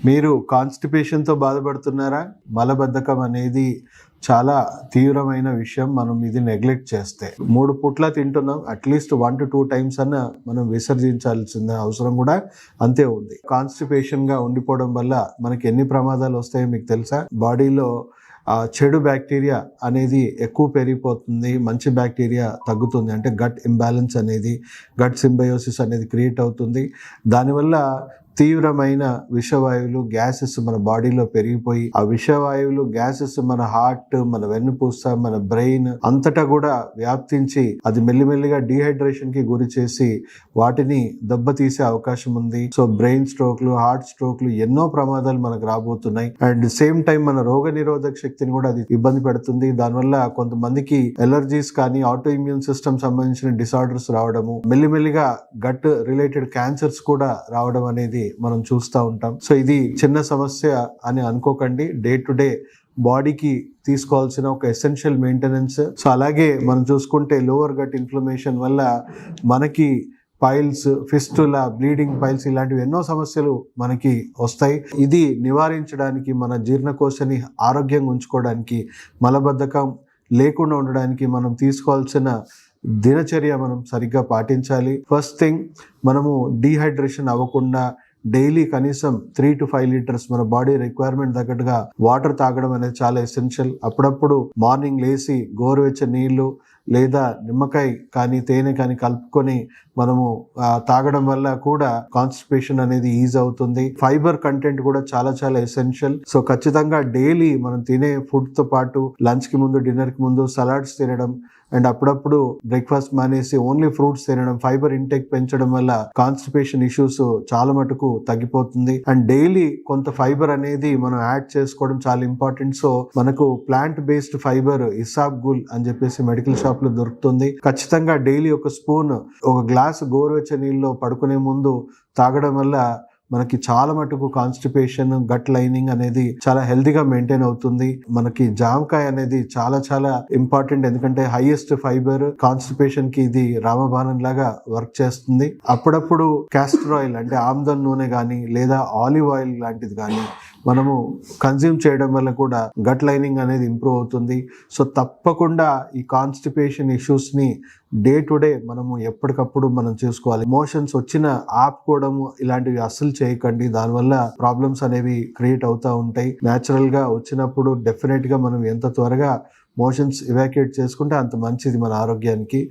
మీరు కాన్స్టిపేషన్తో బాధపడుతున్నారా? మలబద్ధకం అనేది చాలా తీవ్రమైన విషయం. మనం ఇది నెగ్లెక్ట్ చేస్తే 3 పూట్ల తింటున్నాం, అట్లీస్ట్ 1 to 2 times అన్న మనం విసర్జించాల్సిన అవసరం కూడా అంతే ఉంది. కాన్స్టిపేషన్గా ఉండిపోవడం వల్ల మనకి ఎన్ని ప్రమాదాలు వస్తాయో మీకు తెలుసా? బాడీలో చెడు బ్యాక్టీరియా అనేది ఎక్కువ పెరిగిపోతుంది, మంచి బ్యాక్టీరియా తగ్గుతుంది. అంటే గట్ ఇంబ్యాలెన్స్ అనేది, గట్ సింబయోసిస్ అనేది క్రియేట్ అవుతుంది. దానివల్ల తీవ్రమైన విషవాయువులు, గ్యాసెస్ మన బాడీలో పెరిగిపోయి ఆ విషవాయువులు, గ్యాసెస్ మన హార్ట్, మన వెన్నుపూస, మన బ్రెయిన్ అంతటా కూడా వ్యాప్తించి అది మెల్లిమెల్లిగా డీహైడ్రేషన్ కి గురి చేసి వాటిని దెబ్బతీసే అవకాశం ఉంది. సో బ్రెయిన్ స్ట్రోక్లు, హార్ట్ స్ట్రోక్లు, ఎన్నో ప్రమాదాలు మనకు రాబోతున్నాయి. అండ్ సేమ్ టైం మన రోగ నిరోధక శక్తిని కూడా అది ఇబ్బంది పెడుతుంది. దానివల్ల కొంతమందికి ఎలర్జీస్ కానీ, ఆటో ఇమ్యూన్ సిస్టమ్ సంబంధించిన డిసార్డర్స్ రావడము, మెల్లిమెల్లిగా గట్ రిలేటెడ్ క్యాన్సర్స్ కూడా రావడం అనేది మనం చూస్తూ ఉంటాం. సో ఇది చిన్న సమస్య అని అనుకోకండి. డే టు డే బాడీకి తీసుకోవాల్సిన ఒక ఎసెన్షియల్ మెయింటెనెన్స్. సో అలాగే మనం చూసుకుంటే లోవర్ గట్ ఇన్ఫ్లమేషన్ వల్ల మనకి పైల్స్, ఫిస్టులా, బ్లీడింగ్ పైల్స్ ఇలాంటివి ఎన్నో సమస్యలు మనకి వస్తాయి. ఇది నివారించడానికి, మన జీర్ణకోశాన్ని ఆరోగ్యంగా ఉంచుకోవడానికి, మలబద్ధకం లేకుండా ఉండడానికి మనం తీసుకోవాల్సిన దినచర్య మనం సరిగ్గా పాటించాలి. ఫస్ట్ థింగ్, మనము డీహైడ్రేషన్ అవ్వకుండా డైలీ కనీసం 3 to 5 లీటర్స్ మన బాడీ రిక్వైర్మెంట్ తగ్గట్టుగా వాటర్ తాగడం అనేది చాలా ఎసెన్షియల్. అప్పుడప్పుడు మార్నింగ్ లేచి గోరువెచ్చని నీళ్లు లేదా నిమ్మకాయ కానీ, తేనె కానీ కలుపుకొని మనము తాగడం వల్ల కూడా కాన్స్టిపేషన్ అనేది ఈజ్ అవుతుంది. ఫైబర్ కంటెంట్ కూడా చాలా చాలా ఎసెన్షియల్. సో ఖచ్చితంగా డైలీ మనం తినే ఫుడ్ తో పాటు లంచ్ కి ముందు, డిన్నర్ కి ముందు సలాడ్స్ తినడం అండ్ అప్పుడప్పుడు బ్రేక్ఫాస్ట్ మానేసి ఓన్లీ ఫ్రూట్స్ తినడం, ఫైబర్ ఇంటేక్ పెంచడం వల్ల కాన్స్టిపేషన్ ఇష్యూస్ చాలా మటుకు తగ్గిపోతుంది. అండ్ డైలీ కొంత ఫైబర్ అనేది మనం యాడ్ చేసుకోవడం చాలా ఇంపార్టెంట్. సో మనకు ప్లాంట్ బేస్డ్ ఫైబర్ ఇసాబ్గుల్ అని చెప్పేసి మెడికల్ షాప్ లో దొరుకుతుంది. ఖచ్చితంగా డైలీ ఒక స్పూన్, ఒక గ్లాస్ గోరువెచ్చని నీళ్ళలో పడుకునే ముందు తాగడం వల్ల మనకి చాలా మటుకు కాన్స్టిపేషన్, గట్ లైనింగ్ అనేది చాలా హెల్తీగా మెయింటైన్ అవుతుంది. మనకి జామకాయ అనేది చాలా చాలా ఇంపార్టెంట్, ఎందుకంటే హైయెస్ట్ ఫైబర్. కాన్స్టిపేషన్ కి ఇది రామబాణం లాగా వర్క్ చేస్తుంది. అప్పుడప్పుడు క్యాస్టర్ ఆయిల్ అంటే ఆమ్దం నూనె కానీ లేదా ఆలివ్ ఆయిల్ లాంటిది కానీ మనము కన్జ్యూమ్ చేయడం వల్ల కూడా గట్ లైనింగ్ అనేది ఇంప్రూవ్ అవుతుంది. సో తప్పకుండా ఈ కాన్స్టిపేషన్ ఇష్యూస్ ని డే టు డే మనము ఎప్పటికప్పుడు మనం చూసుకోవాలి. మోషన్స్ వచ్చిన ఆపుకోవడము ఇలాంటివి అస్సలు చేయకండి. దానివల్ల ప్రాబ్లమ్స్ అనేవి క్రియేట్ అవుతూ ఉంటాయి. న్యాచురల్ గా వచ్చినప్పుడు డెఫినెట్ గా మనం ఎంత త్వరగా మోషన్స్ ఇవాక్యుయేట్ చేసుకుంటే అంత మంచిది మన ఆరోగ్యానికి.